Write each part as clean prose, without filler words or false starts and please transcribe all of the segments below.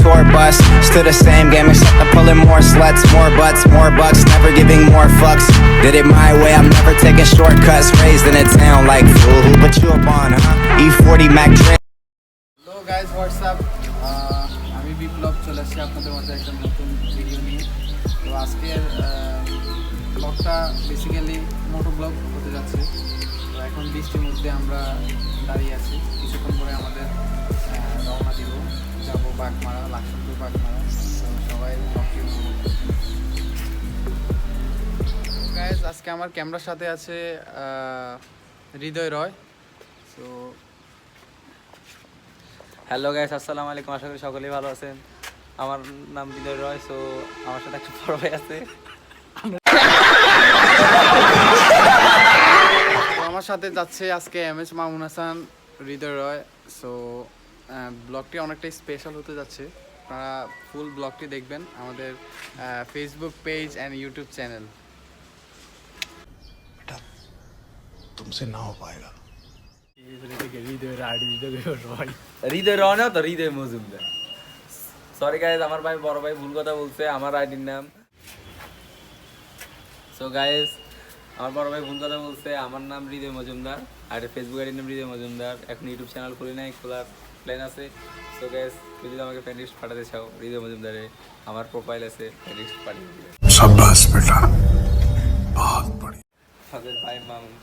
tour bus. Still the same game except I'm pulling more sluts, more butts, more bucks, never giving more fucks. Did it my way, I'm never taking shortcuts. Raised in a town like fool, who put you up on, huh? E40 Mac Dre. Hello guys, what's up? আমি বিপ্লব চলে আসছি আপনাদের মধ্যে একটা নতুন video নিয়ে। তো আজকের ব্লগটা বেসিক্যালি মোটো ব্লগ হতে যাচ্ছে। তো এখন বৃষ্টির মধ্যে আমরা দাঁড়িয়ে আছি, কিছুক্ষণ পরে আমাদের রওনা দিব, যাবো বাগমারা, লাকসামপুর বাগমারা। তো সবাই গাইজ, আজকে আমার ক্যামেরার সাথে আছে হৃদয় রয়। তো হ্যালো গাইস, আসসালামু আলাইকুম। আশা করি সকলেই ভালো আছেন। আমার নাম হৃদয় রয়। সো আমার সাথে একটা বড় ভাই আছে। আমার সাথে যাচ্ছে আজকে এমএস মামুন হাসান, হৃদয় রয়। সো ব্লগটি অনেকটাই স্পেশাল হতে যাচ্ছে। আপনারা ফুল ব্লগটি দেখবেন আমাদের Facebook page and YouTube channel. तुमसे ना हो पाएगा। হৃদয় রয় না তো, হৃদয় মজুমদার। সরি গাইজ, আমার ভাই বড় ভাই ভুল কথা বলছে, আমার আইডির নাম। সো গাইজ, আমার বড় ভাই ভুল কথা বলছে, আমার নাম হৃদয় মজুমদার, আর ফেসবুক আইডির নাম হৃদয় মজুমদার। এখন ইউটিউব চ্যানেল খুলি নাই, খোলার প্ল্যান আছে। সো গাইজ, কেউ যদি আমাকে ফ্রেন্ড লিস্ট পাঠাতে চাও, হৃদয় মজুমদারে আমার প্রোফাইল আছে, ফ্রেন্ড লিস্ট পাঠিয়ে দিবে। शाबाश बेटा, बहुत बढ़िया। আমাদের ভাই মামুন,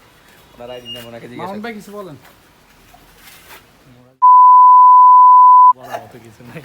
ওনার আইডির নাম ওনাকে জিজ্ঞাসা। মামুন ভাই কিছু বলেন। কিছু নাই।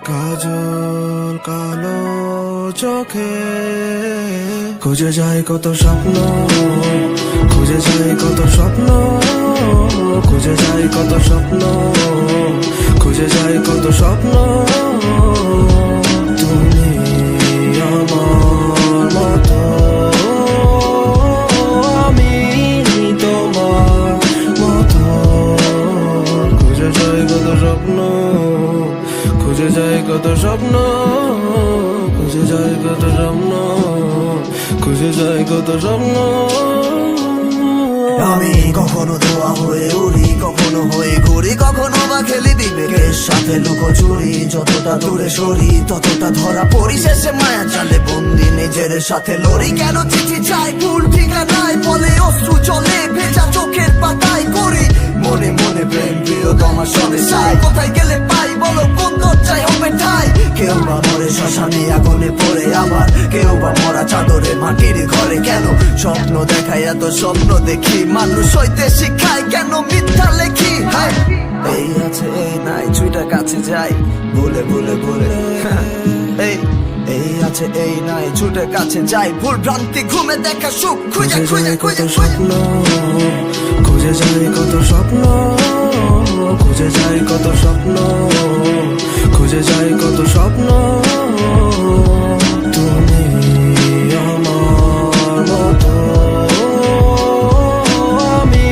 কাজল কালো চোখে খুঁজে যায় কত স্বপ্ন, খুঁজে যায় কত স্বপ্ন, খুঁজে যায় কত স্বপ্ন, খুঁজে যায় কত স্বপ্ন। তুমি আমার মতো, আমি তোমার মতো, খুঁজে যায় কত স্বপ্ন, খুঁজে যায় কত স্বপ্ন, খুঁজে যায় কত স্বপ্ন, খুঁজে যায় কত স্বপ্ন। আমি কখনো ধোয়া হয়ে উড়ি, কখনো হয়ে ঘুরি, কখনো বা খেলি বিবেকের সাথে লুকোচুরি। যতটা দূরে সরি ততটা ধরা পড়ি, শেষে মায়া চালে বন্দি নিজের সাথে লড়ি। কেন চিঠি চাই ভুল ঠিকানায়, বলে অশ্রু চলে ভেজা চোখের পাতায় করি। মনে মনে প্রেম প্রিয় তোমার সবে চাই, কোথায় গেলে পাই বলো কোন দরজায় হবে ঠাই। কেউ বা মরে শ্মশানে আগুনে পড়ে, আবার কেউ বা মরা চাদরে মাটির ঘরে। কেন স্বপ্ন দেখায় এত স্বপ্ন দেখি, মানুষ হইতে শিখায় কেন মিথ্যা লেখি। হাই এই আছে এই নাই, ছুইটা কাছে যাই বলে বলে বলে। এই আছে এই নাই, ছুটে কাছে যাই, ভুল ভ্রান্তি ঘুমে দেখা সুখ খুঁজে খুঁজে খুঁজে স্বপ্ন, খুঁজে যায় কত স্বপ্ন, খুঁজে যায় কত স্বপ্ন, খুঁজে যায় কত স্বপ্ন। তুমি আমার মতো, আমি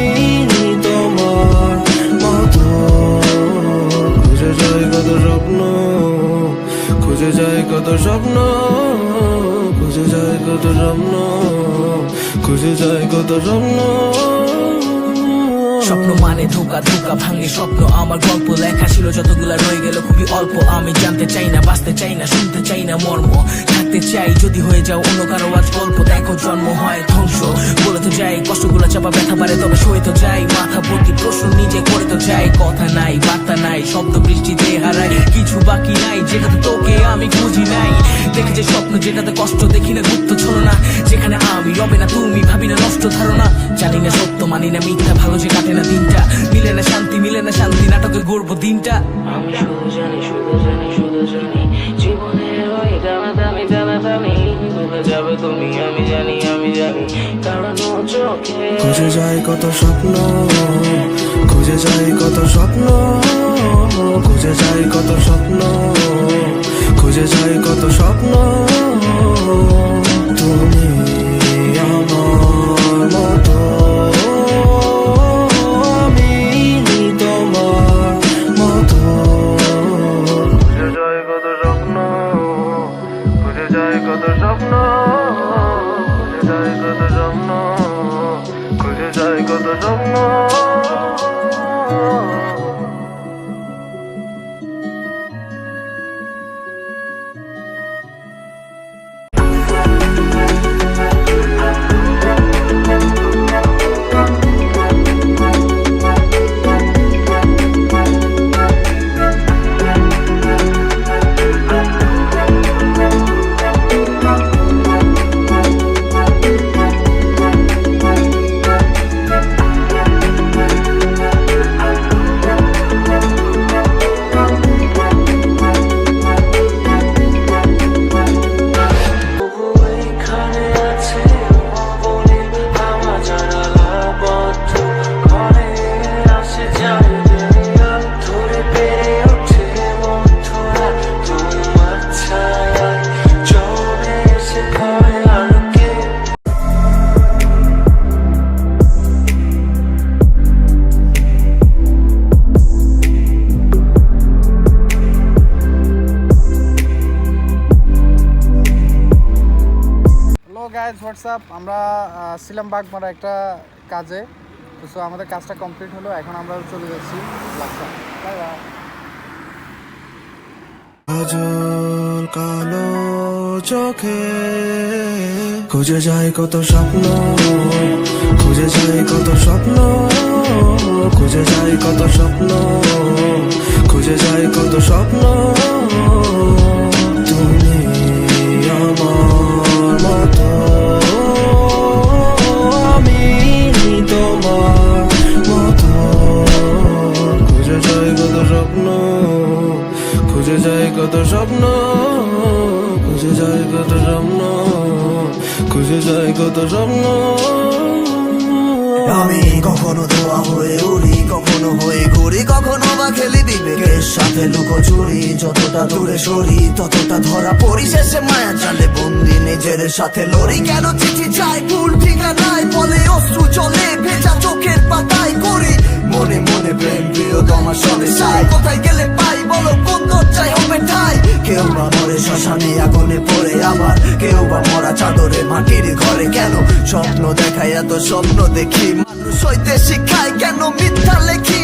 তোমার মতো, খুঁজে যায় কত স্বপ্ন, খুঁজে যায় কত স্বপ্ন, খুঁজে যায় কত স্বপ্ন, খুঁজে যায় কত স্বপ্ন। স্বপ্ন মানে ধোকা, ধোকা ভাঙে স্বপ্ন। আমার গল্প লেখা ছিল যতগুলা রয়ে গেল খুবই অল্প। আমি জানতে চাই না, বাঁচতে চাই না, শুনতে চাই না মর্ম। থাকতে চাই যদি হয়ে যাও অন্য কারো আজ গল্প। দেখো জন্ম হয় ধ্বংস, বলে তো যাই, কষ্টগুলো চাপা ব্যথা বাড়ে তবে সয়ে তো যাই, মাথা ভর্তি প্রশ্ন নিজে করে তো যাই, কথা নাই বার্তা নাই শব্দ বৃষ্টিতে হারাই, কিছু বাকি নাই যেটাতে তোকে আমি খুঁজি নাই, দেখে যে স্বপ্ন যেটাতে কষ্ট দেখি না গুপ্ত ছলনা, যেখানে আমি রবে না তুমি ভাবি না নষ্ট ধারণা, জানি না সত্য মানি না মিথ্যা, ভালো যে কাটে না দিনটা, মিলে না শান্তি নাটকে গড়বো দিনটা। আমি শুধু জানি জীবনের ওই টানাটানি ডুবে যাবে তুমি, আমি জানি কারণ চোখে খুঁজে যাই কত স্বপ্ন, খুঁজে যাই কত স্বপ্ন, খুঁজে যাই কত স্বপ্ন, খুঁজে যাই কত স্বপ্ন, তুমি আমার মতো, আমি তোমার মতো। খুঁজে যাই কত স্বপ্ন, খুঁজে যাই কত স্বপ্ন, খুঁজে যাই কত স্বপ্ন, খুঁজে যাই কত স্বপ্ন। গাইজ হোয়াটসঅ্যাপ, আমরা ছিলাম বাগমারা একটা কাজে, তো সো আমাদের কাজটা কমপ্লিট হলো, এখন আমরা চলে যাচ্ছি লাক্সা। Bye bye. কাজল কালো চোখে খুঁজে যাই কত স্বপ্ন, খুঁজে যাই কত স্বপ্ন, খুঁজে যাই কত স্বপ্ন, খুঁজে যাই কত স্বপ্ন, তুমি আমার মতো, আমি তোমার মতো। খুঁজে যাই কত স্বপ্ন, খুঁজে যাই কত স্বপ্ন, খুঁজে যাই কত স্বপ্ন, খুঁজে যাই কত স্বপ্ন। আমি কখনো ধোয়া হয়ে উড়ি, কখনো হয়ে ঘুরি, কখনো বা খেলি বিবেকের সাথে লুকোচুরি, যতটা দূরে সরি ততটা ধরা পড়ি, শেষে মায়া জালে বন্দি নিজের সাথে লড়ি। কেন চিঠি চাই ভুল ঠিকানায়, বলে অশ্রু চলে ভেজা চোখের পাতায় করি, মনে মনে প্রেম প্রিয় তোমার সবে চাই, কোথায় গেলে পাই বলো কোন দরজায় হবে ঠাই। কেউ বা মরে শ্মশানে আগুনে পড়ে, আবার কেউ বা মরা চাদরে মাটির ঘরে। কেন স্বপ্ন দেখায় এত স্বপ্ন দেখি, মানুষ হইতে শিখায় কেন মিথ্যা লেখি।